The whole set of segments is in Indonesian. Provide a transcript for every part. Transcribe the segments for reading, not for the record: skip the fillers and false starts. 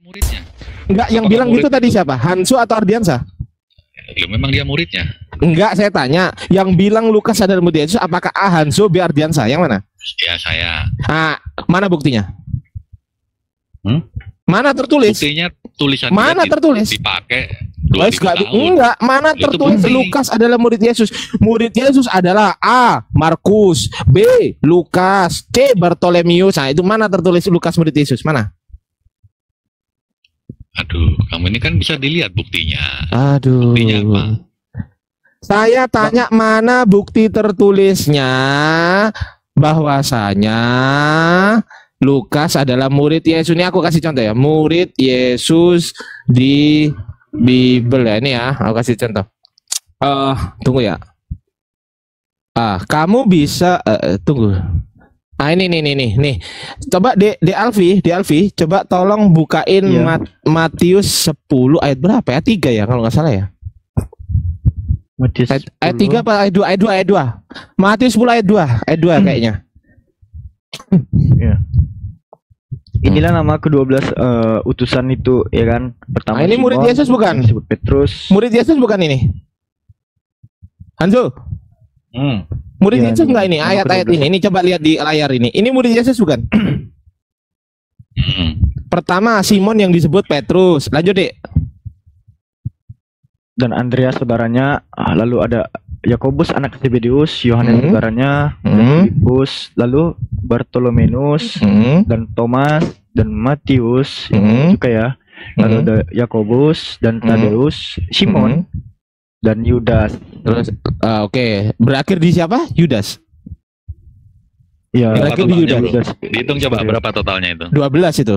muridnya. Enggak, yang Apakah bilang murid gitu tadi itu? siapa? Hansu atau Ardiansa? Ya, memang dia muridnya. Enggak, saya tanya. Yang bilang Lukas adalah murid Yesus, apakah A. Hansu, B. Ardiansa? Yang mana? Ya saya. Ah, mana buktinya? Hmm? Mana tertulis? Buktinya tulisan Mana dia tertulis? dipakai Guys, 2000 tahun. enggak, mana Itu tertulis bukti. Lukas adalah murid Yesus? Murid Yesus adalah A. Markus, B. Lukas, C. Bartolomeus. Nah, itu mana tertulis Lukas murid Yesus? Mana? Aduh, kamu ini kan bisa dilihat buktinya. Aduh. Buktinya apa? Saya tanya mana bukti tertulisnya bahwasanya Lukas adalah murid Yesus. Ini aku kasih contoh ya, murid Yesus di Bible ya, ini ya, aku kasih contoh. Tunggu ya. Kamu bisa tunggu. Ini nih. Coba De Alfi, coba tolong bukain Iya. Matius 10 ayat berapa ya? 3 ya kalau nggak salah ya. Matius Ayat 10. 3 apa ayat 2? Matius 10 ayat 2 kayaknya. Iya. Inilah nama ke-12 utusan itu, ya kan? Pertama Ini murid Simon, Yesus bukan? yang disebut Petrus. Murid Yesus bukan ini? Hanzo, murid Iya, Yesus ini enggak ini? nama Ayat-ayat ke-12. ini coba lihat di layar ini. Ini murid Yesus bukan? Hmm. Pertama Simon yang disebut Petrus. Lanjut, Dek. Dan Andreas saudaranya, lalu ada Yakobus anak Zebedeus, Yohanes saudaranya, dan Filipus, lalu Bartolomeus, dan Thomas, dan Matius, juga ya. Lalu ada Yakobus dan Tadeus, Simon, dan Yudas. Terus oke, berakhir di siapa? Yudas. Ya, Berapa Berakhir di totalnya, Yudas. bro? Dihitung coba berapa totalnya itu? 12 itu.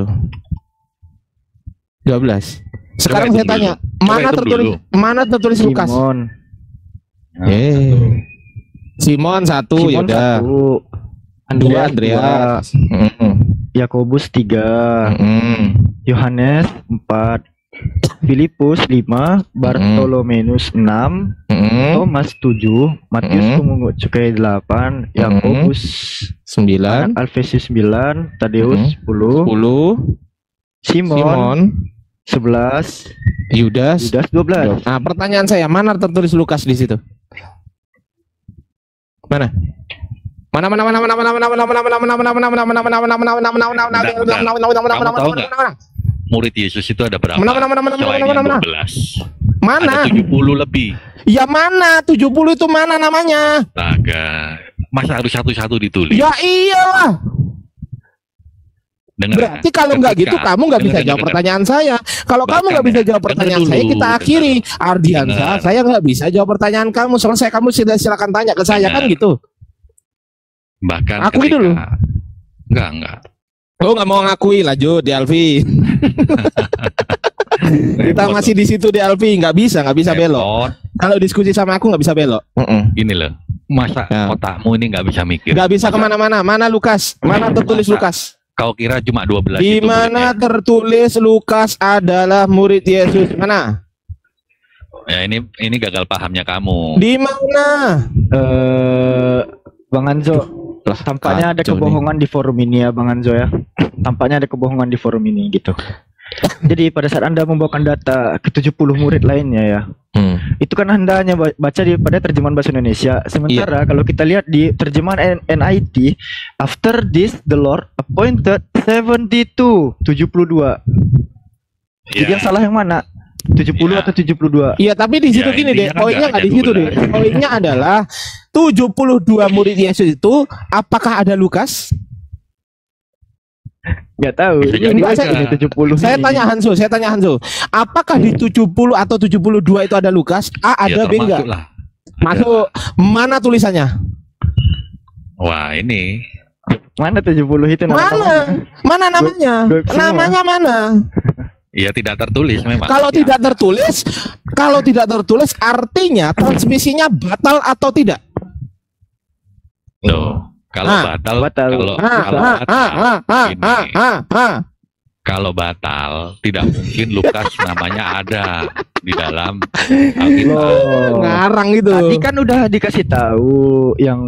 12. Sekarang Coba saya hitung tanya, dulu. mana Coba hitung tertulis dulu. mana tertulis Lukas? Simon, Simon 1 ya Simon udah. 1, 2 Andreas. Yakobus 3, Yohanes 4, Filipus 5, Bartolomeus 6, Thomas 7, Matius pemungut cukai 8, Yakobus 9, anak Alfeus 9, Tadeus 10, 10, Simon Simon, 11, Yudas. Yudas 12. Nah, pertanyaan saya, mana tertulis Lukas di situ? Mana? Murid Yesus itu ada berapa? Mana? Selain yang 12. Mana? Ada 70 lebih. Ya mana? 70 itu mana namanya? Astaga. Masa harus satu-satu ditulis? Ya iyalah. Dengar, Berarti kalau nggak gitu ketika- kamu nggak bisa dengar, jawab dengar. pertanyaan saya. Kalau kamu Bahkan nggak bisa ya, jawab dengar pertanyaan dulu, saya, kita dengar. akhiri. Ardiansa, Dengar. saya nggak bisa jawab pertanyaan kamu. Selesai kamu sudah silakan tanya ke saya, Dengar. kan gitu. Bahkan Akui ketika- dulu. Enggak. Oh, nggak mau ngakui, lanjut di Alfi. Kita Repot masih di situ di Alfi, nggak bisa belok. Repot. Kalau diskusi sama aku nggak bisa belok. Gini loh. Masa Ya. otakmu ini nggak bisa mikir? Nggak bisa Masa kemana-mana. Mana Lukas? Mana tertulis Masa- Lukas? Kau kira cuma 12 Di itu mana muridnya? tertulis Lukas adalah murid Yesus? Mana? Ya ini gagal pahamnya kamu. Di mana? Bang Anzo, tampaknya ada kacau nih. kebohongan di forum ini ya Bang Anzo ya. Tampaknya ada kebohongan di forum ini gitu. Jadi pada saat Anda membawakan data ke 70 murid lainnya ya, itu kan Anda hanya baca pada terjemahan bahasa Indonesia. Sementara kalau kita lihat di terjemahan NIT, after this the Lord appointed 72. Jadi yang salah yang mana? 70 Ya. atau 72? Iya, tapi di situ Ya, gini deh, intinya kan poinnya nggak nggak ada di situ deh. 12. Poinnya adalah 72 murid Yesus itu apakah ada Lukas? Nggak tahu. Bisa Ini jadi bahasa aja. ini 70. Saya ini. tanya Hanzo, apakah di 70 atau 72 itu ada Lukas? A ada, Ya, B enggak? termasuk lah. Masuk. Mana tulisannya? Wah ini Mana 70 itu nama Mana? Mana namanya? Dua semua. Namanya mana? ya tidak tertulis memang. Kalau tidak tertulis artinya transmisinya batal atau tidak? Tuh, kalau batal, batal. kalau kalau batal tidak mungkin Lukas namanya ada di dalam Alkitab. Loh. Ngarang gitu. Tadi kan udah dikasih tahu yang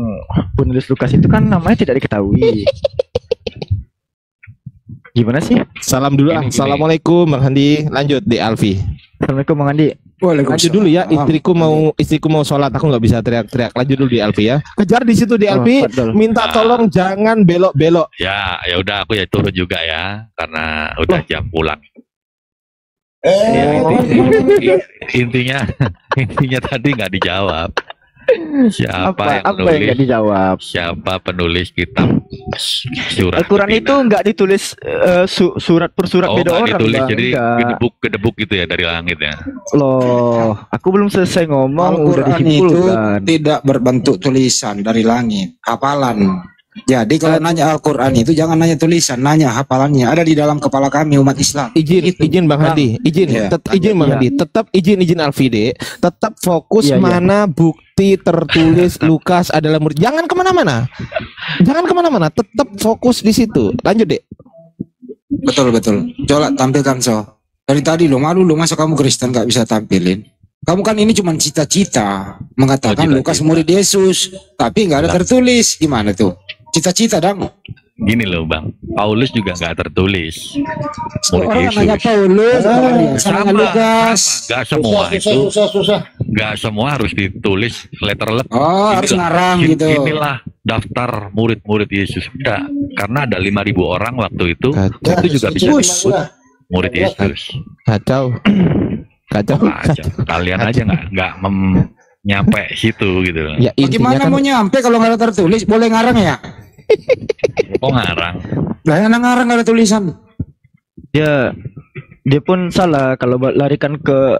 penulis Lukas itu kan namanya tidak diketahui. Gimana sih? Salam dulu. Gini. Assalamualaikum Bang Handi. Lanjut di Alfi. Assalamualaikum Bang Andi. Lanjut dulu ya. Istriku mau sholat. Aku nggak bisa teriak-teriak. Lanjut dulu di Alfi ya. Kejar di situ di Alfi. Minta tolong jangan belok-belok. Ya udah aku ya turun juga ya karena udah jam pulang. Intinya tadi nggak dijawab. Apa yang nggak dijawab? Siapa penulis kitab surat Al-Quran itu nggak ditulis surat per surat beda nggak orang, ditulis, Bang. jadi Nggak. gedebuk gitu ya dari langit ya. Loh, aku belum selesai ngomong udah Al-Quran itu disimpulkan. tidak berbentuk tulisan dari langit, hafalan. Jadi kalau nanya Al-Quran itu jangan nanya tulisan, nanya hafalannya. Ada di dalam kepala kami umat Islam. Izin Bang Handi. Izin Bang Handi. Tetap izin Alfide. Tetap fokus mana bukti tertulis Lukas adalah murid. Jangan kemana-mana. Tetap fokus di situ. Lanjut deh. Betul. Coba tampilkan Dari tadi lo malu lo, masa kamu Kristen nggak bisa tampilin? Kamu kan ini cuma cita-cita mengatakan Lukas murid Yesus, tapi nggak ada tertulis. Gimana tuh? Cita-cita dong. Gini loh Bang, Paulus juga nggak tertulis murid Orang Yesus. nanya Paulus, sama Lukas. Nggak semua itu. Nggak semua harus ditulis letter lep. Oh, harus ngarang gitu. Inilah daftar murid-murid Yesus. Enggak, karena ada 5.000 orang waktu itu. Kacau. Itu juga bisa disebut murid Yesus. Kacau. Kalian aja nggak nyampe situ gitu. Ya, Bagaimana kan, mau nyampe kalau nggak ada tertulis? Boleh ngarang ya? Kok ngarang? Lah yang ngarang nggak ada tulisan. Dia pun salah kalau larikan ke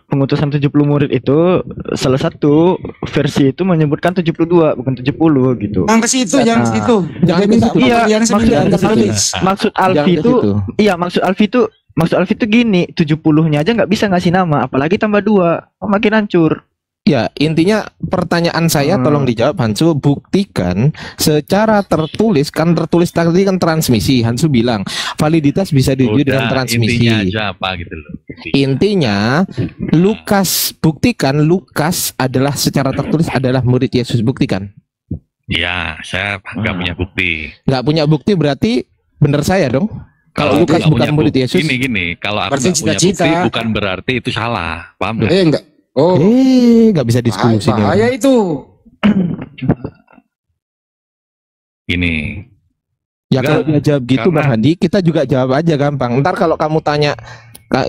pengutusan 70 murid itu, salah satu versi itu menyebutkan 72 bukan 70 gitu. Yang ke situ, jangan ke situ. Jangan ke situ. Iya, maksud Alfi itu gini, 70-nya aja nggak bisa ngasih nama, apalagi tambah 2, makin hancur. Ya, intinya pertanyaan saya tolong dijawab Hansu, buktikan secara tertulis tadi kan transmisi. Hansu bilang validitas bisa diuji dengan transmisi. Intinya aja apa gitu loh. Intinya Lukas, buktikan Lukas adalah secara tertulis adalah murid Yesus, buktikan. Ya, saya nggak punya bukti. Nggak punya bukti berarti benar saya dong. Kalau Lukas bukan murid Yesus. Gini, kalau aku nggak punya bukti bukan berarti itu salah, paham nggak? Enggak. Oh, nggak bisa diskusi. bahaya itu. Ini. Ya kalau dia jawab gitu Bang Handi, kita juga jawab aja gampang. Ntar kalau kamu tanya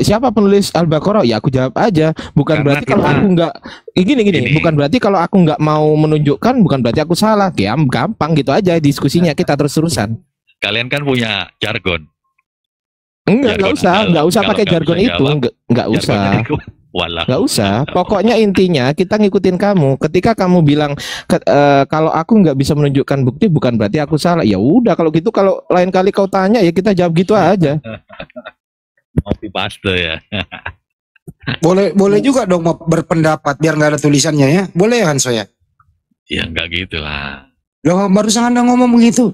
siapa penulis Al-Baqarah, ya aku jawab aja. Bukan berarti kalau aku nggak gini. Bukan berarti kalau aku nggak mau menunjukkan, bukan berarti aku salah. Ya gampang gitu aja diskusinya, kita terus-terusan. Kalian kan punya jargon. Nggak usah pakai jargon itu. Nggak usah. Nggak usah. Pokoknya intinya kita ngikutin kamu. Ketika kamu bilang kalau aku nggak bisa menunjukkan bukti, bukan berarti aku salah. Ya udah kalau gitu, kalau lain kali kau tanya ya kita jawab gitu aja. Copy paste ya. Boleh juga dong berpendapat biar nggak ada tulisannya ya. Boleh ya Hanso ya? Ya nggak gitu lah. Loh, barusan Anda ngomong begitu.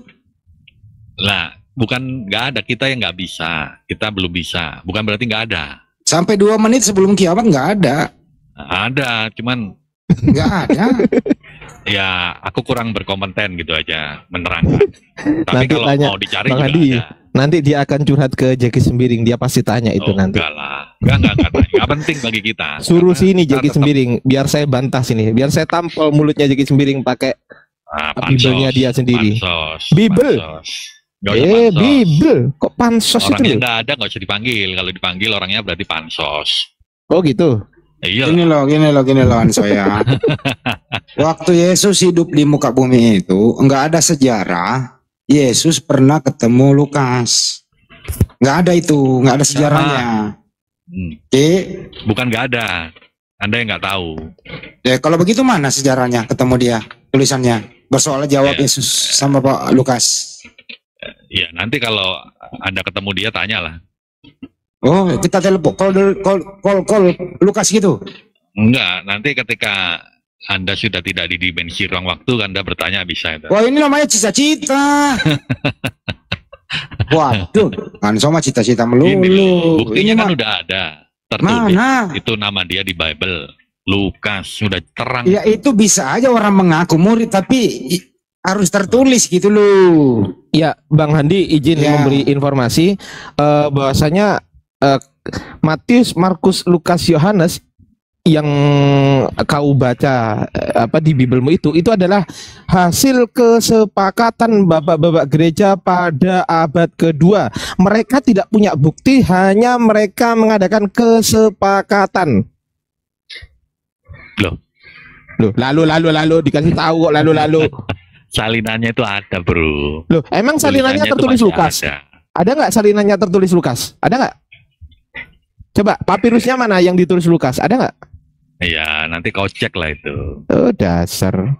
Lah, bukan nggak ada, kita yang nggak bisa, kita belum bisa. Bukan berarti nggak ada. Sampai 2 menit sebelum kiamat nggak ada. Ada, cuman nggak ada. Ya, aku kurang berkompeten gitu aja menerangkan. Tapi Nanti kalau tanya, mau dicari Bang juga Hadi, ada. nanti dia akan curhat ke Jeki Sembiring. Dia pasti tanya itu nanti. Enggak lah, enggak penting bagi kita. Suruh Karena sini kita Jeki tetap- Sembiring, biar saya bantah sini, biar saya tampol mulutnya Jeki Sembiring pakai Bibelnya dia sendiri. Bibel. Nggak usah pansos. Bibel. Kok pansos itu Orangnya loh? nggak ada, nggak usah dipanggil. Kalau dipanggil orangnya berarti pansos. Oh gitu. Iya. Gini loh Hanso ya. Waktu Yesus hidup di muka bumi itu nggak ada sejarah Yesus pernah ketemu Lukas. Nggak ada itu, nggak ada sejarahnya. Oke. Bukan nggak ada. Anda yang nggak tahu. Ya kalau begitu mana sejarahnya ketemu dia, tulisannya bersoal jawab Ya. Yesus sama Pak Lukas. Ya nanti kalau Anda ketemu dia tanyalah. Oh, kita telepon, call Lukas gitu. Enggak, nanti ketika Anda sudah tidak di dimensi ruang waktu, Anda bertanya bisa itu. Wah, ini namanya cita-cita. Waduh, kan sama cita-cita Gini loh, melulu. buktinya Ini kan mah- udah ada. Tertulis. Mana? Itu nama dia di Bible. Lukas sudah terang. Ya itu bisa aja orang mengaku murid tapi harus tertulis gitu loh. Ya, Bang Handi izin memberi informasi bahwasanya Matius, Markus, Lukas, Yohanes yang kau baca di Bibelmu itu adalah hasil kesepakatan bapak-bapak gereja pada abad kedua. Mereka tidak punya bukti, hanya mereka mengadakan kesepakatan. Loh, lalu dikasih tahu kok lalu. Salinannya itu ada, bro. Loh, emang salinannya tertulis Lukas? Ada nggak salinannya tertulis Lukas? Ada nggak? Coba papirusnya mana yang ditulis Lukas? Ada nggak? Iya, nanti kau cek lah itu. Oh, dasar.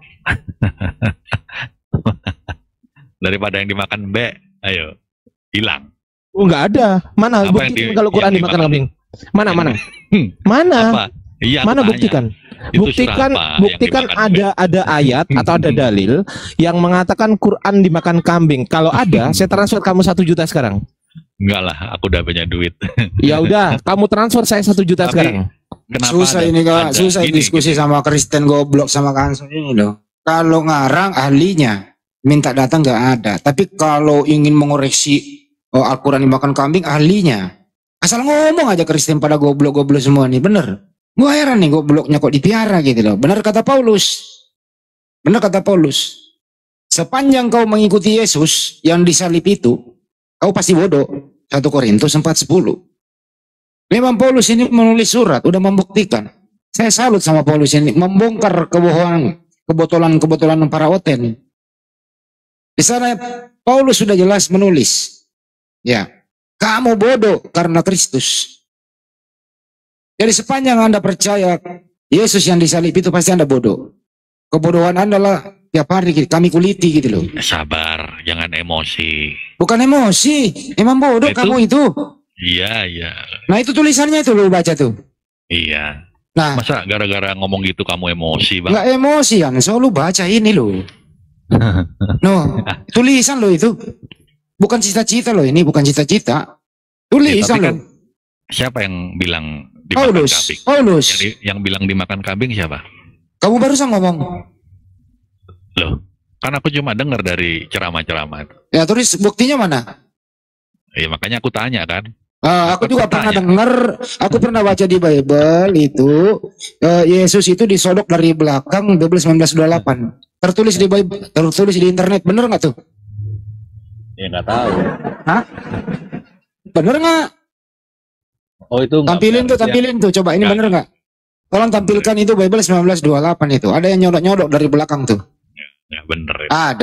Daripada yang dimakan ayo, hilang. Oh, nggak ada. Mana bukti kalau Quran dimakan kambing? Mana? Mana? Iya, mana buktikan? Buktikan ada ayat atau ada dalil yang mengatakan Quran dimakan kambing. Kalau ada, saya transfer kamu 1 juta sekarang. Enggak lah, aku udah punya duit. Ya udah, kamu transfer saya 1 juta sekarang. Susah ini Kak, susah diskusi sama Kristen goblok sama Kanso ini loh. Kalau ngarang ahlinya, minta datang nggak ada. Tapi kalau ingin mengoreksi Al-Quran dimakan kambing, ahlinya. Asal ngomong aja Kristen pada goblok-goblok semua nih, bener. Gue heran nih gobloknya kok dipiara gitu loh. Benar kata Paulus. Sepanjang kau mengikuti Yesus yang disalib itu, kau pasti bodoh. 1 Korintus 4:10. Memang Paulus ini menulis surat, udah membuktikan. Saya salut sama Paulus ini, membongkar kebotolan para oten. Di sana Paulus sudah jelas menulis, ya, kamu bodoh karena Kristus. Jadi sepanjang Anda percaya Yesus yang disalib itu pasti Anda bodoh. Kebodohan Anda lah tiap hari kami kuliti gitu loh. Sabar, jangan emosi. Bukan emosi, emang bodoh kamu itu. Iya. Nah itu tulisannya itu lo baca tuh. Iya. Nah, masa gara-gara ngomong gitu kamu emosi, Bang? Nggak emosi kan, lu baca ini lo. No, tulisan lo itu. Bukan cita-cita lo ini, bukan cita-cita. Tulisan lo. Siapa yang bilang dimakan kambing? Paulus. Yang bilang dimakan kambing siapa? Kamu barusan ngomong. Loh, kan aku cuma dengar dari ceramah-ceramah. Ya terus buktinya mana? Ya makanya aku tanya kan. Aku juga pernah dengar, aku pernah baca di Bible itu Yesus itu disodok dari belakang Bible 1928. Tertulis di Bible, tertulis di internet, bener nggak tuh? Ya nggak tahu. Hah? Bener nggak? Oh itu tampilin tuh, coba ini bener nggak? Tolong tampilkan itu Bible 1928 itu. Ada yang nyodok dari belakang tuh. Ya bener. Ya.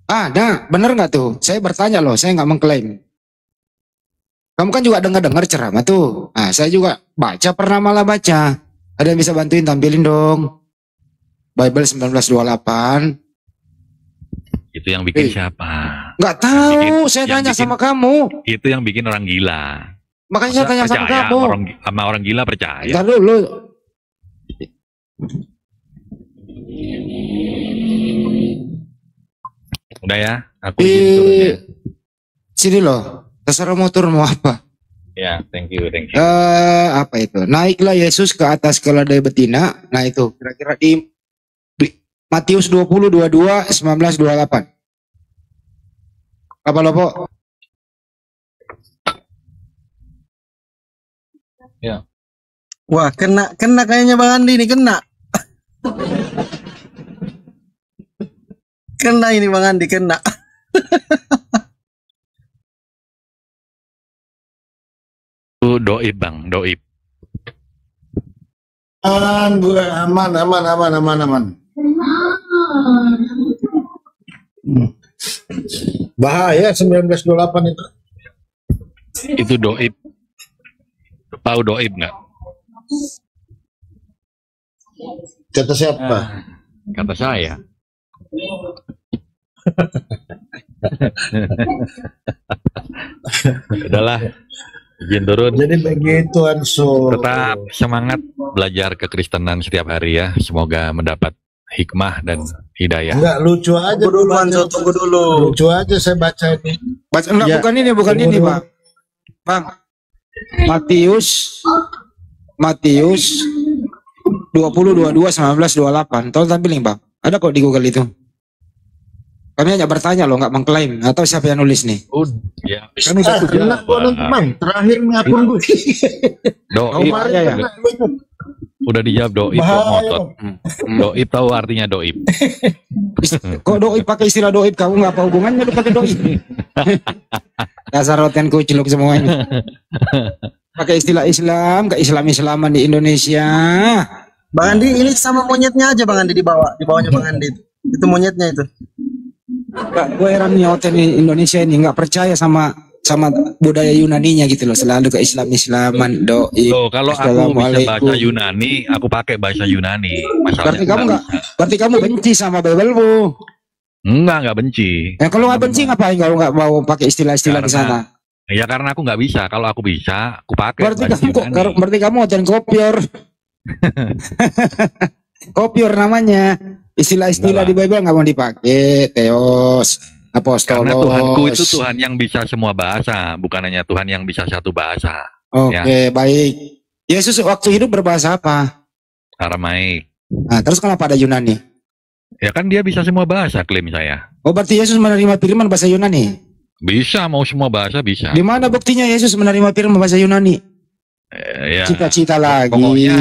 Ada, bener nggak tuh? Saya bertanya loh, saya nggak mengklaim. Kamu kan juga dengar ceramah tuh. Nah, saya juga pernah malah baca. Ada yang bisa bantuin tampilin dong. Bible 1928. Itu yang bikin siapa? Nggak tahu, saya tanya sama kamu. Itu yang bikin orang gila. Makanya saya tanya sama kamu. Sama orang gila percaya. Ntar dulu. Udah ya, aku izin turun ya. Sini loh, terserah mau turun mau apa. Ya, thank you. Apa itu? Naiklah Yesus ke atas keledai betina. Nah itu, kira-kira di Matius 20:22, 19:28. Apa loh, Pok? Ya. Wah, kena kayaknya Bang Andi nih, kena. Kena ini Bang Andi, kena. Doib Bang, doib. Aman. Bahaya 1928 itu. Itu doib. Tahu doib nggak? Kata siapa? Kata saya. Udahlah, izin turun. Jadi begitu Anso. Tetap semangat belajar kekristenan setiap hari ya. Semoga mendapat hikmah dan hidayah. Enggak, lucu aja. Tunggu dulu. Lucu aja saya baca ini. Enggak, ya. bukan ini, Bang. Bang. Matius 20:22, 19:28. Tolong tampilin, Bang. Ada kok di Google itu. Kami hanya bertanya loh, nggak mengklaim. Atau siapa yang nulis nih? Ya. Kami satu jalan terakhir nih akun gue. Doib. Ya. Udah dijawab doib kok ngotot. Doib tahu artinya doib. Kok doib pakai istilah doib? Kamu nggak apa hubungannya lu pakai doib? Dasar roten kuciluk semuanya. Pakai istilah Islam, ke Islam-Islaman di Indonesia. Bang Andi ini sama monyetnya aja Bang Andi di bawahnya Bang Andi. Itu monyetnya itu. Gue heran nih hotel Indonesia ini nggak percaya sama budaya Yunaninya gitu loh, selalu ke Islam-Islaman doi. Loh, kalau aku bisa bahasa Yunani, aku pakai bahasa Yunani. Masalahnya berarti kamu benci sama Bible-mu. Enggak benci. Ya kalau nggak benci ngapain kalau nggak mau pakai istilah-istilah di sana? Ya karena aku nggak bisa. Kalau aku bisa, aku pakai. Berarti kamu hotel kopior. Kopior namanya. Istilah-istilah di Bible nggak mau dipakai, Theos, Apostolos. Karena Tuhanku itu Tuhan yang bisa semua bahasa, bukan hanya Tuhan yang bisa satu bahasa. Oke, baik. Yesus waktu hidup berbahasa apa? Aramaik. Nah, terus kenapa ada Yunani? Ya kan dia bisa semua bahasa, klaim saya. Oh, berarti Yesus menerima firman bahasa Yunani? Bisa, mau semua bahasa bisa. Di mana buktinya Yesus menerima firman bahasa Yunani? Ya. Cita-cita lagi. Pokoknya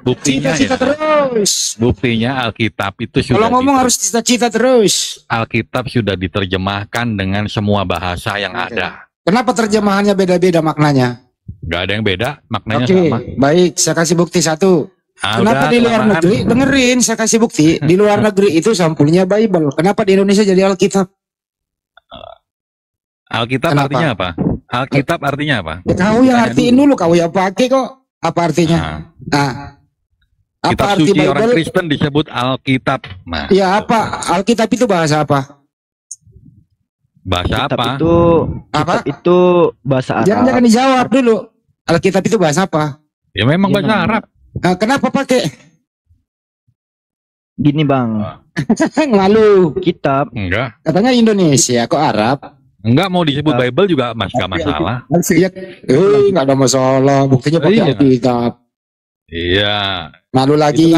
buktinya cita-cita terus. Buktinya Alkitab itu sudah. Kalau ngomong harus cita-cita terus. Alkitab sudah diterjemahkan dengan semua bahasa yang ada. Kenapa terjemahannya beda-beda maknanya? Nggak ada yang beda, maknanya Oke, sama. baik, saya kasih bukti satu. Kenapa di luar negeri? Dengerin, saya kasih bukti. Di luar negeri itu sampulnya Bible. Kenapa di Indonesia jadi Alkitab? Alkitab artinya apa? Alkitab artinya apa? Ya, kau yang artiin dulu, kau yang pakai kok. Apa artinya? Apa kitab arti suci Bible? Orang Kristen disebut Alkitab. Nah, ya apa? Alkitab itu bahasa apa? Bahasa apa? Kitab itu bahasa Arab. Jangan dijawab dulu. Alkitab itu bahasa apa? Ya memang bahasa Arab. Nah, kenapa pakai? Gini Bang. Malu. Kitab. Enggak. Katanya Indonesia, kok Arab? Enggak, mau disebut Bible juga gak masalah. Ya, nggak ada masalah. Buktinya pakai Alkitab. Iya. Malu lagi.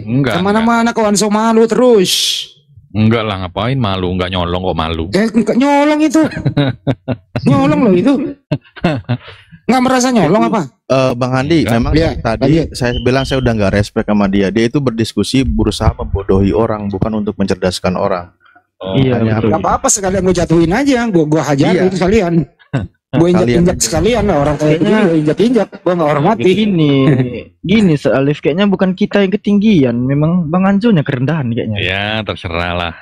Enggak. Kemana-mana kau Anso malu terus. Enggak lah, ngapain malu? Enggak nyolong kok malu. Enggak nyolong itu. Nyolong loh itu. Nggak merasa nyolong apa? Bang Andi, memang tadi saya bilang saya udah nggak respect sama dia. Dia itu berdiskusi berusaha membodohi orang, bukan untuk mencerdaskan orang. Iya, nggak apa-apa, sekalian gue jatuhin aja, gue hajar itu sekalian. Gue injak-injak sekalian lah, orang kayaknya injak-injak, gue nggak hormati. Gini Alif, kayaknya bukan kita yang ketinggian, memang Bang Anjo yang kerendahan kayaknya. Ya terserah lah.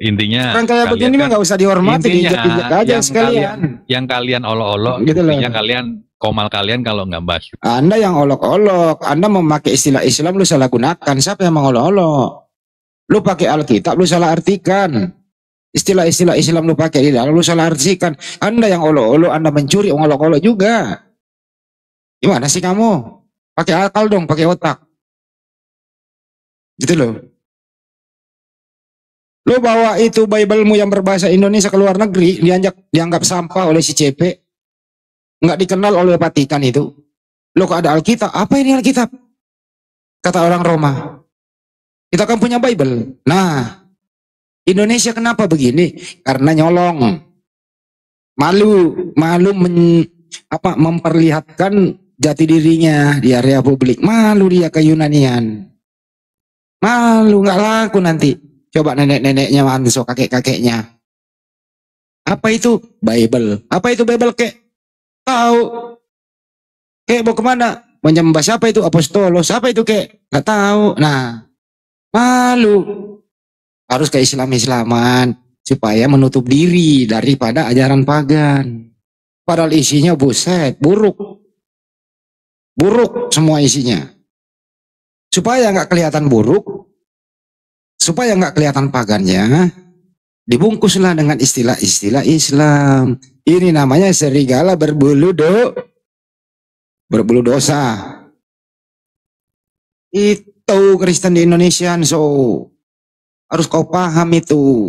Intinya orang kayak begini mah nggak usah dihormati, diinjak-injak aja sekalian. Yang kalian olok-olok, gitu intinya kalian komal kalian kalau nggak bahas. Anda yang olok-olok, Anda memakai istilah Islam lu salah gunakan. Siapa yang mengolok-olok? Lu pakai Alkitab, lu salah artikan. Istilah-istilah Islam lu pakai di dalam, lu salah artikan. Anda yang olok-olok, Anda mencuri, olok-olok juga. Gimana sih kamu? Pakai akal dong, pakai otak. Gitu loh. Lu bawa itu Bible-mu yang berbahasa Indonesia ke luar negeri, dianggap sampah oleh si CP. Nggak dikenal oleh Vatikan itu. Lu kok ada Alkitab? Apa ini Alkitab? Kata orang Roma. Kita kan punya Bible. Nah, Indonesia kenapa begini? Karena nyolong. Malu memperlihatkan jati dirinya di area publik. Malu dia ke Yunanian. Malu, nggak laku nanti. Coba nenek-neneknya Manso, kakek-kakeknya. Apa itu Bible? Apa itu Bible, kek? Tahu? Kek mau kemana? Menyembah siapa itu? Apostolos. Siapa itu, kek? Nggak tahu. Nah, malu. Harus ke Islam-Islaman supaya menutup diri daripada ajaran pagan. Padahal isinya buset, buruk. Buruk semua isinya. Supaya nggak kelihatan buruk, supaya nggak kelihatan pagannya, dibungkuslah dengan istilah-istilah Islam. Ini namanya serigala berbulu dosa. Itu Kristen di Indonesia, so harus kau paham itu.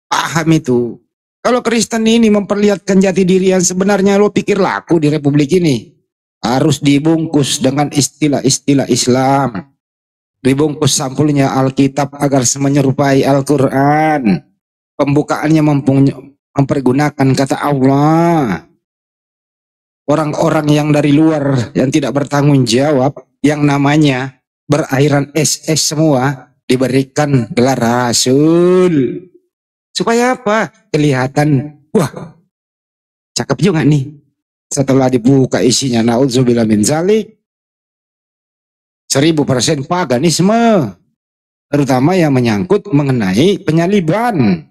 Paham itu. Kalau Kristen ini memperlihatkan jati diri yang sebenarnya, lo pikir laku di Republik ini? Harus dibungkus dengan istilah-istilah Islam. dibungkus sampulnya Alkitab agar menyerupai Al-Quran. Pembukaannya mempergunakan kata Allah. Orang-orang yang dari luar yang tidak bertanggung jawab, yang namanya berakhiran SS semua, diberikan gelar rasul. Supaya apa? Kelihatan, wah, cakep juga nih. Setelah dibuka isinya, naudzubillah min zalik, 1000% paganisme, terutama yang menyangkut mengenai penyaliban.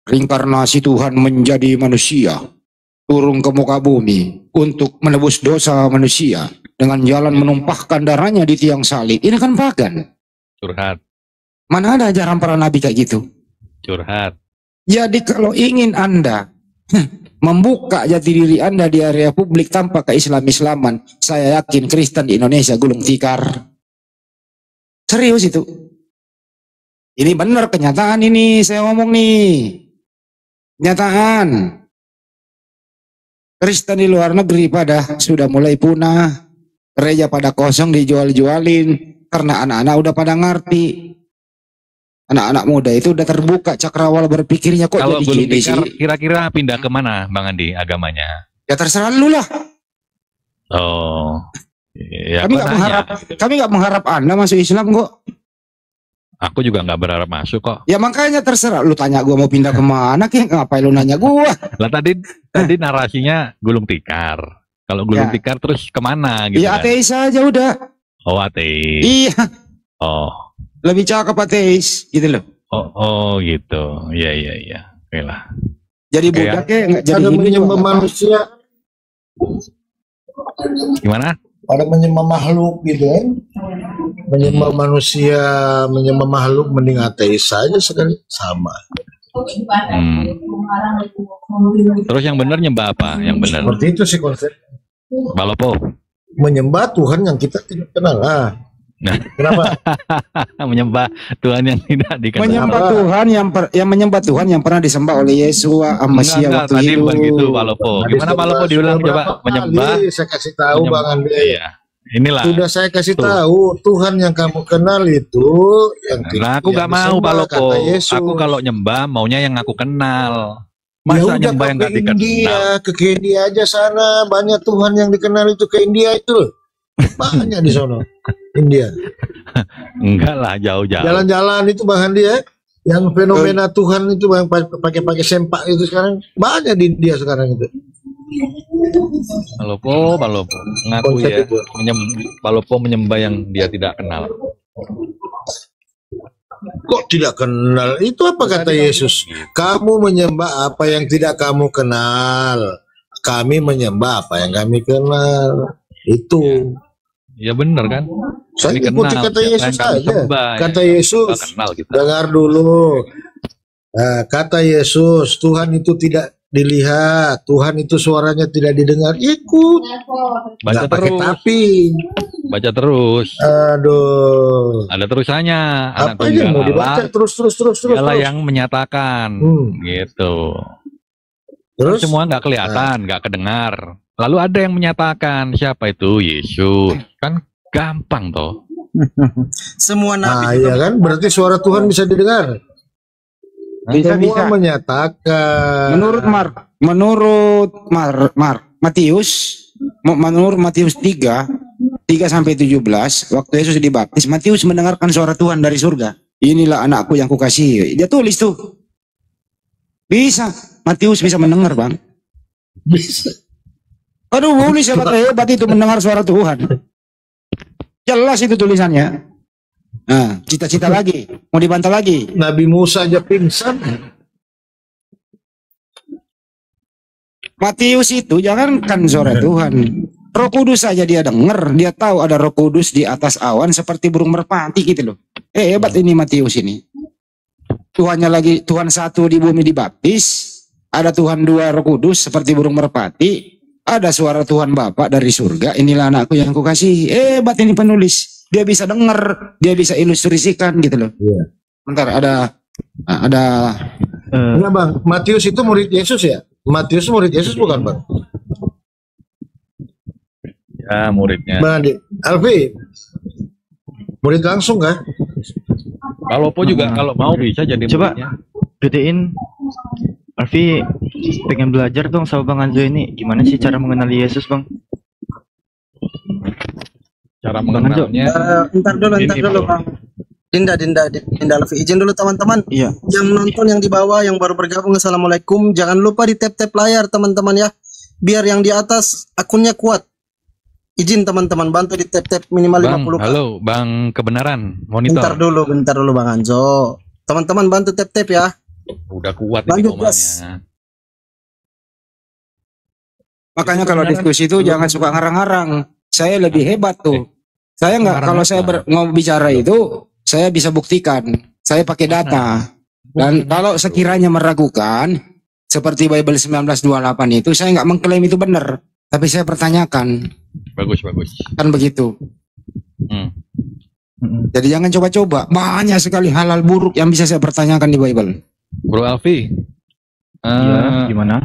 Reinkarnasi Tuhan menjadi manusia, turun ke muka bumi untuk menebus dosa manusia dengan jalan menumpahkan darahnya di tiang salib. Ini kan pagan. Curhat. Mana ada ajaran para nabi kayak gitu? Curhat. Jadi kalau ingin Anda membuka jati diri Anda di area publik tanpa keislam-islaman, saya yakin Kristen di Indonesia gulung tikar. Serius itu. Ini benar kenyataan ini saya ngomong nih. Kenyataan. Kristen di luar negeri pada sudah mulai punah. Gereja pada kosong, dijual-jualin karena anak-anak udah pada ngerti. Anak-anak muda itu udah terbuka cakrawala berpikirnya, kok kalau jadi gini sih. Kira-kira pindah kemana Bang Andi agamanya? Ya terserah lu lah. Oh, ya kami nggak mengharap Anda masuk Islam kok. Aku juga nggak berharap masuk kok. Ya makanya terserah. Lu tanya gua mau pindah kemana, kek ngapain lu nanya gua? Lah tadi narasinya gulung tikar. Kalau gulung tikar terus kemana gitu? Ya kan? ateis aja udah. Oh ateis. Iya. Oh. Lebih cakep ateis gitu loh. Oh gitu. Iya. Oke lah. Jadi budaknya nggak jadi menyembah manusia. Gimana? Ada menyembah makhluk gitu kan. Menyembah manusia, menyembah makhluk, mending ateis saja sekali, sama. Terus yang benar nyembah apa? Yang benar. Seperti itu sih konsep. Balopo. Menyembah Tuhan yang kita tidak kenal. Nah. Kenapa? Menyembah Tuhan yang tidak dikenal. Menyembah Tuhan yang menyembah Tuhan yang pernah disembah oleh Yesus Amasia waktu tadi itu. Bukan gitu Balopo. Gimana Balopo diulang coba? Menyembah. Saya kasih tahu Bang Andi. Iya. Inilah. Sudah saya kasih tahu Tuhan yang kamu kenal itu yang nah, aku nggak mau Balopo. Aku kalau nyembah maunya yang aku kenal. Masa ya nyembah yang nggak dikenal? India, ke India aja sana banyak Tuhan yang dikenal itu ke India itu. Banyak di sana. India. Enggak lah, jauh-jauh. Jalan-jalan itu Bang Andi ya. Yang fenomena Tuhan itu yang pakai sempak itu sekarang banyak di India sekarang itu. Balopo ngaku ya Balopo menyembah yang dia tidak kenal. Kok tidak kenal? Itu apa kata Yesus? Kamu menyembah apa yang tidak kamu kenal. Kami menyembah apa yang kami kenal. Itu. Ya benar kan? Saya ikuti kata Yesus saja. Kata Yesus. Gitu. Dengar dulu. Nah, kata Yesus, Tuhan itu tidak dilihat, Tuhan itu suaranya tidak didengar. Ikut. Baca pakai terus. tapi. Baca terus. Aduh. Ada terusannya. Apa aja mau dibaca terus. Dialah yang menyatakan. Gitu. Terus semua nggak kelihatan, nggak kedengar. Lalu ada yang menyatakan, siapa itu? Yesus. Kan gampang toh. Semua nabi. Iya kan, berarti suara Tuhan bisa didengar. Bisa menyatakan. Menurut Matius 3 sampai 17, waktu Yesus dibaptis, Matius mendengarkan suara Tuhan dari surga. Inilah anakku yang kukasihi. Dia tulis tuh. Bisa. Matius bisa mendengar, Bang. Bisa. Aduh, boleh siapa hebat itu mendengar suara Tuhan. Jelas itu tulisannya. Nah, cita-cita lagi. Mau dibantah lagi. Nabi Musa aja pingsan. Matius itu jangankan suara Tuhan. Roh Kudus saja dia dengar. Dia tahu ada Roh Kudus di atas awan seperti burung merpati gitu loh. Hebat ini Matius ini. Tuhannya lagi, Tuhan satu di bumi dibaptis. Ada Tuhan dua Roh Kudus seperti burung merpati. Ada suara Tuhan Bapa dari surga. Inilah anakku yang kukasihi. Hebat ini penulis. Dia bisa dengar, dia bisa ilustrasikan gitu loh. Iya. Bentar, ada Enggak Bang, Matius itu murid Yesus ya? Matius murid Yesus bukan Bang? Ya muridnya. Bang Andi, Alfi, Murid langsung kan? Kalau Po juga kalau mau bisa jadi coba muridnya. gedein Alfi pengen belajar dong sama Bang Anjo ini. Gimana sih cara mengenali Yesus, Bang? Cara Bang Anjo. mengenalnya Ntar dulu Bro. Bang. Dinda Alfi, izin dulu teman-teman. Iya. Yang nonton yang di bawah, yang baru bergabung, assalamualaikum. Jangan lupa di tap layar teman-teman ya, biar yang di atas akunnya kuat. Izin teman-teman bantu di tap minimal Bang, 50. halo Bang Kebenaran, monitor. Bentar dulu Bang Anjo. Teman-teman bantu tap ya. Udah kuat ini Lanjut, komanya. Bos. Makanya kalau diskusi itu jangan suka ngarang-ngarang. Saya lebih hebat tuh. Saya nggak, kalau saya mau bicara itu, saya bisa buktikan. Saya pakai data. Dan kalau sekiranya meragukan, seperti Bible 1928 itu, saya nggak mengklaim itu benar. Tapi saya pertanyakan. Bagus. Kan begitu. Jadi jangan coba-coba. Banyak sekali hal-hal buruk yang bisa saya pertanyakan di Bible. Bro Alfi. Iya, gimana?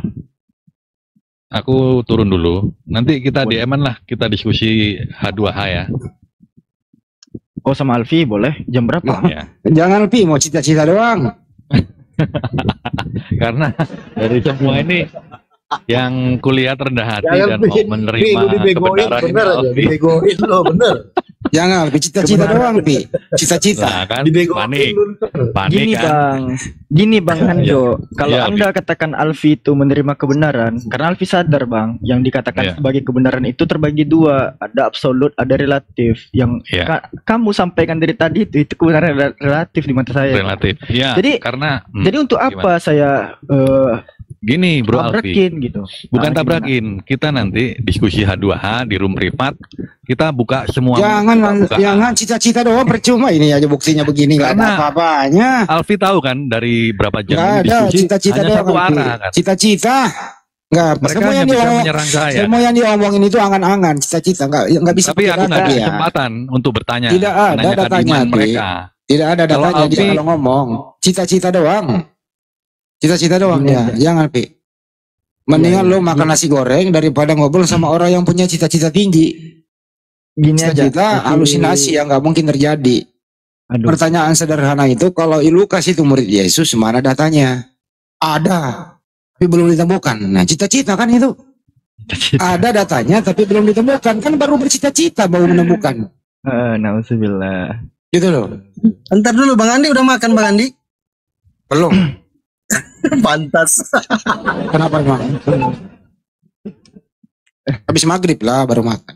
Aku turun dulu. Nanti kita DM-an lah, kita diskusi H2H ya. Oh, sama Alfi boleh. Jam berapa? Ya. Jangan Pi, mau cita-cita doang. Karena dari semua ini yang kuliah rendah hati Jangan, dan mau menerima kebenaran ini bener aja, Alfi. dibegoin lo bener. Jangan Pi, cita-cita doang Pi. Cita-cita. Nah, kan Dibegoin panik Gini kan. Gini Bang Anjo, kalau Iya, Anda katakan Alfi itu menerima kebenaran, karena Alfi sadar Bang, yang dikatakan Iya. sebagai kebenaran itu terbagi dua, ada absolut, ada relatif. Yang Iya. kamu sampaikan dari tadi itu kebenaran relatif di mata saya. Relatif. Ya, Jadi- karena Jadi untuk apa saya gini Bro Alfi. tabrakin gitu? Bukan Gimana? tabrakin, kita nanti diskusi H2H di room privat, kita buka semua. Jangan cita-cita doang percuma, ini aja buktinya begini nggak ada Karena- apa-apanya. Alfi tahu kan dari berapa jam Nggak ini ada diskusi cita-cita hanya doang. satu Alfi. arah kan. Cita-cita nggak. Mereka Semua hanya yang bisa diomong- menyerang saya. semua yang diomongin itu angan-angan, cita-cita nggak bisa. Tapi pakai aku nggak data ada ya. kesempatan untuk bertanya. Tidak ada menanyakan datanya, iman Pi. mereka. Tidak ada Kalau datanya dia Alfi- kalau ngomong. Cita-cita doang. Cita-cita doang Gini ya. aja. Jangan Pi. Mendingan Iya, lo makan nasi goreng daripada ngobrol sama orang yang punya cita-cita tinggi. Gini aja. Cita-cita Alfi- halusinasi yang nggak mungkin terjadi. Aduh. Pertanyaan sederhana itu, kalau Lukas itu murid Yesus, mana datanya? Ada, tapi belum ditemukan. Nah, cita-cita kan itu. Ada datanya, tapi belum ditemukan. Kan baru bercita-cita, baru menemukan. Nauzubillah. Gitu loh. Ntar dulu Bang Andi udah makan Bang Andi? Belum. Pantas. Kenapa emang? Habis maghrib lah baru makan.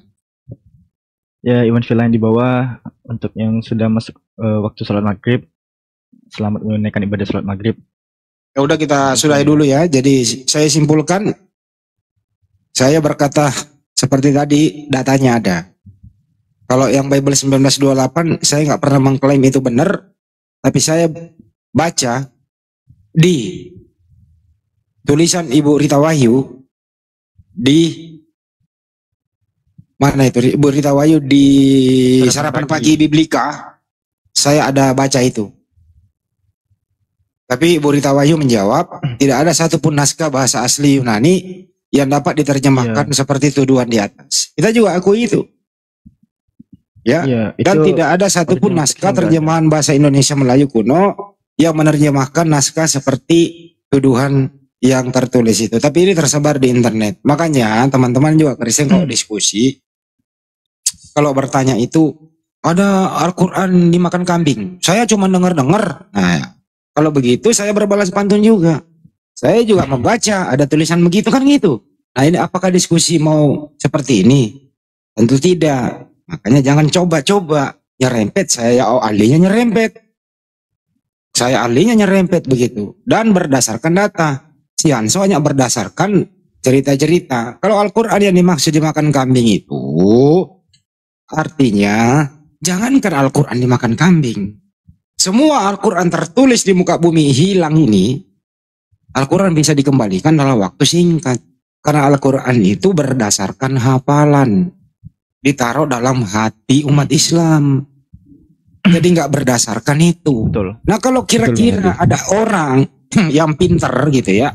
Ya, Iwan Villa yang di bawah, untuk yang sudah masuk waktu sholat maghrib, selamat menunaikan ibadah sholat maghrib. Ya udah kita sudahi dulu ya. Jadi saya simpulkan, saya berkata seperti tadi, datanya ada. Kalau yang Bible 1928, saya nggak pernah mengklaim itu benar, tapi saya baca di tulisan Ibu Rita Wahyu di mana itu Ibu Rita Wahyu di Sarapan Pagi Biblika, saya ada baca itu. Tapi Ibu Rita Wahyu menjawab, tidak ada satupun naskah bahasa asli Yunani yang dapat diterjemahkan seperti tuduhan di atas. Kita juga akui itu. Ya, dan tidak ada satupun naskah terjemahan bahasa Indonesia Melayu kuno yang menerjemahkan naskah seperti tuduhan yang tertulis itu. Tapi ini tersebar di internet. Makanya teman-teman juga Kristen kalau diskusi, kalau bertanya itu, ada Al-Quran dimakan kambing. Saya cuma dengar-dengar. Nah, kalau begitu saya berbalas pantun juga. Saya juga membaca, ada tulisan begitu kan gitu. Nah ini apakah diskusi mau seperti ini? Tentu tidak. Makanya jangan coba-coba nyerempet. Saya ahlinya nyerempet. Saya ahlinya nyerempet begitu. Dan berdasarkan data. Si Hanso hanya berdasarkan cerita-cerita. Kalau Al-Quran yang dimaksud dimakan kambing itu, artinya jangankan Al-Quran dimakan kambing. Semua Al-Quran tertulis di muka bumi hilang ini, Al-Quran bisa dikembalikan dalam waktu singkat. Karena Al-Quran itu berdasarkan hafalan. Ditaruh dalam hati umat Islam. Jadi nggak berdasarkan itu. Betul. Nah kalau kira-kira ada orang yang pinter gitu ya,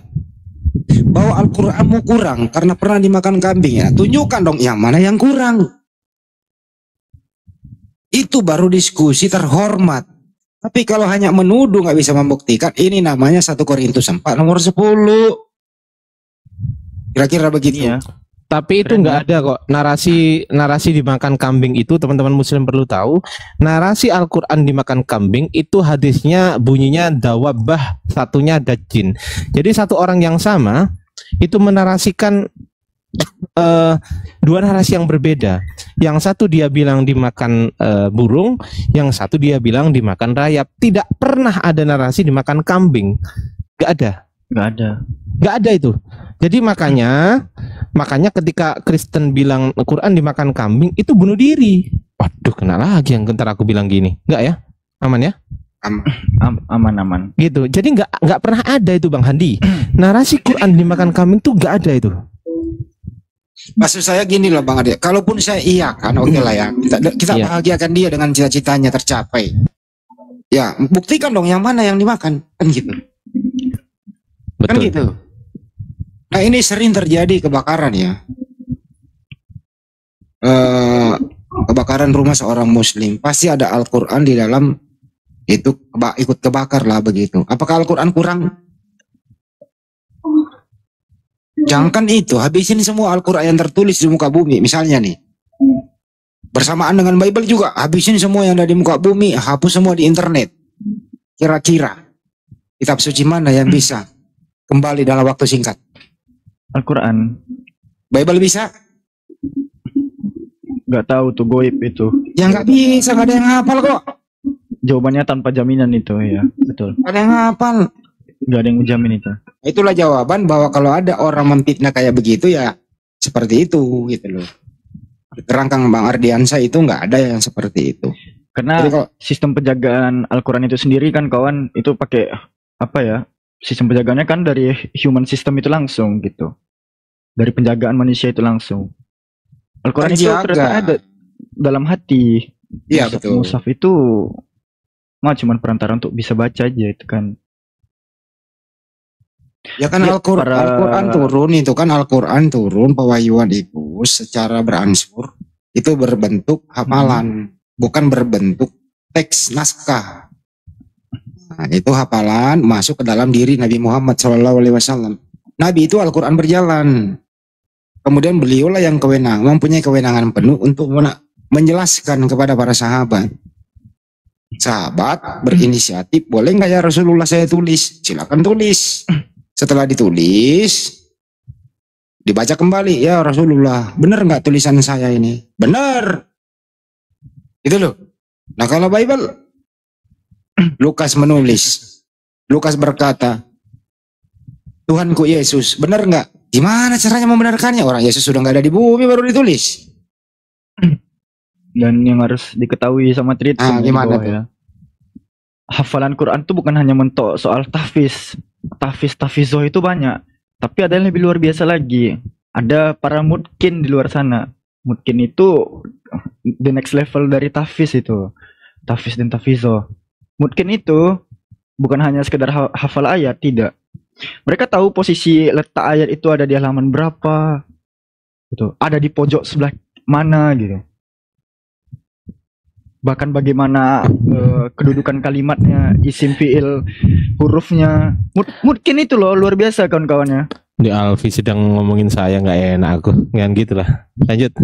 bahwa Al-Quranmu kurang karena pernah dimakan kambing, ya tunjukkan dong yang mana yang kurang. Itu baru diskusi terhormat. Tapi kalau hanya menuduh nggak bisa membuktikan, ini namanya 1 Korintus 4 nomor 10. Kira-kira begitu. Iya. Tapi itu nggak ada kok narasi dimakan kambing itu, teman-teman muslim perlu tahu. Narasi Al-Quran dimakan kambing itu hadisnya bunyinya dawabah, satunya dajin. Jadi satu orang yang sama itu menarasikan dua narasi yang berbeda. Yang satu dia bilang dimakan burung, yang satu dia bilang dimakan rayap. Tidak pernah ada narasi dimakan kambing. Gak ada itu. Jadi makanya ketika Kristen bilang Quran dimakan kambing, itu bunuh diri. Waduh, kena lagi yang gentar aku bilang gini. Enggak ya? Aman ya? Aman. Gitu. Jadi nggak pernah ada itu Bang Handi. Narasi Quran dimakan kambing tuh nggak ada itu. Maksud saya gini loh Bang Ade, kalaupun saya iya kan, oke lah ya, kita bahagiakan dia dengan cita-citanya tercapai. Ya, buktikan dong yang mana yang dimakan, kan gitu. Betul. Kan gitu. Nah ini sering terjadi kebakaran ya. Kebakaran rumah seorang muslim, pasti ada Al-Quran di dalam itu, ikut kebakar lah begitu. Apakah Al-Quran kurang? Jangankan itu, habisin semua Al-Quran yang tertulis di muka bumi. Misalnya nih, bersamaan dengan Bible juga, habisin semua yang ada di muka bumi, hapus semua di internet. Kira-kira kitab suci mana yang bisa kembali dalam waktu singkat? Al-Quran. Bible bisa? Gak tahu tuh, goib itu. Ya nggak bisa, nggak ada yang hafal kok. Jawabannya tanpa jaminan itu ya, betul. Nggak ada yang hafal. Gak ada yang menjamin itu. Itulah jawaban bahwa kalau ada orang memfitnah kayak begitu ya seperti itu gitu loh. Kerangkang Bang Ardiansa itu nggak ada yang seperti itu. Karena sistem penjagaan Al-Quran itu sendiri kan kawan, itu pakai apa ya? Sistem penjagaannya kan dari human system itu langsung gitu. Dari penjagaan manusia itu langsung. Al-Quran itu ternyata ada dalam hati. Iya betul. Mushaf itu cuma perantara untuk bisa baca aja itu kan. Ya kan Al-Quran turun itu kan, Al-Quran turun pewahyuan itu secara beransur itu berbentuk hafalan, bukan berbentuk teks naskah. Nah, itu hafalan masuk ke dalam diri Nabi Muhammad SAW. Nabi itu Al-Quran berjalan. Kemudian beliaulah yang mempunyai kewenangan penuh untuk menjelaskan kepada para sahabat. Sahabat berinisiatif, boleh nggak ya Rasulullah saya tulis? Silakan tulis. Setelah ditulis, dibaca kembali, ya Rasulullah, benar nggak tulisan saya ini? Benar. Itu loh. Nah kalau Bible, Lukas menulis, Lukas berkata, Tuhanku Yesus, benar nggak? Gimana caranya membenarkannya? Orang Yesus sudah nggak ada di bumi baru ditulis. Dan yang harus diketahui sama Trit, gimana tuh? Ya, hafalan Quran itu bukan hanya mentok soal tahfiz. Tahfizoh itu banyak, tapi ada yang lebih luar biasa lagi. Ada para mutkin di luar sana. Mutkin itu the next level dari tahfiz itu. Tahfiz dan tahfizoh. Mutkin itu bukan hanya sekedar hafal ayat, tidak. Mereka tahu posisi letak ayat itu ada di halaman berapa, gitu. Ada di pojok sebelah mana gitu. Bahkan bagaimana kedudukan kalimatnya, isim fiil, hurufnya. Mungkin itu loh luar biasa kawan-kawannya. Di Alfi sedang ngomongin saya, nggak enak aku. Jangan gitulah. Lanjut.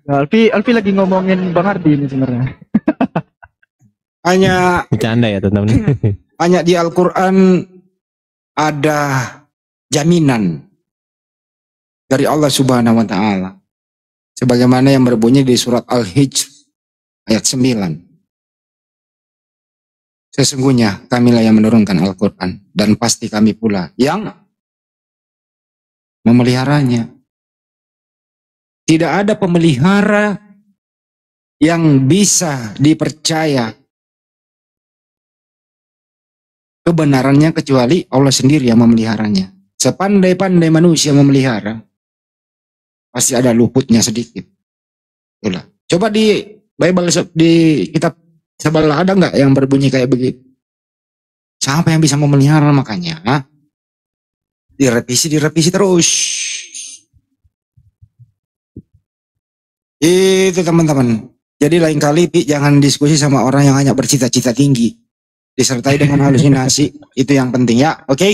Alfi lagi ngomongin Bang Ardi ini sebenarnya. Hanya bercanda ya teman-teman. Hanya di Al-Quran ada jaminan dari Allah Subhanahu wa Ta'ala. Sebagaimana yang berbunyi di surat Al-Hijr ayat 9. Sesungguhnya kamilah yang menurunkan Al-Quran, dan pasti kami pula yang memeliharanya. Tidak ada pemelihara yang bisa dipercaya kebenarannya kecuali Allah sendiri yang memeliharanya. Sepandai-pandai manusia memelihara, pasti ada luputnya sedikit. Itulah. Coba di Bible, di kitab sebelah ada nggak yang berbunyi kayak begitu? Siapa yang bisa memelihara? Makanya direvisi terus. Itu teman-teman. Jadi lain kali jangan diskusi sama orang yang hanya bercita-cita tinggi. Disertai dengan halusinasi. Itu yang penting ya. Oke?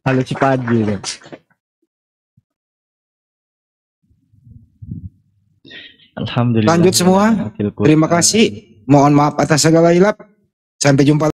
Halusinasi. Alhamdulillah. Lanjut semua. Terima kasih. Mohon maaf atas segala hilap. Sampai jumpa.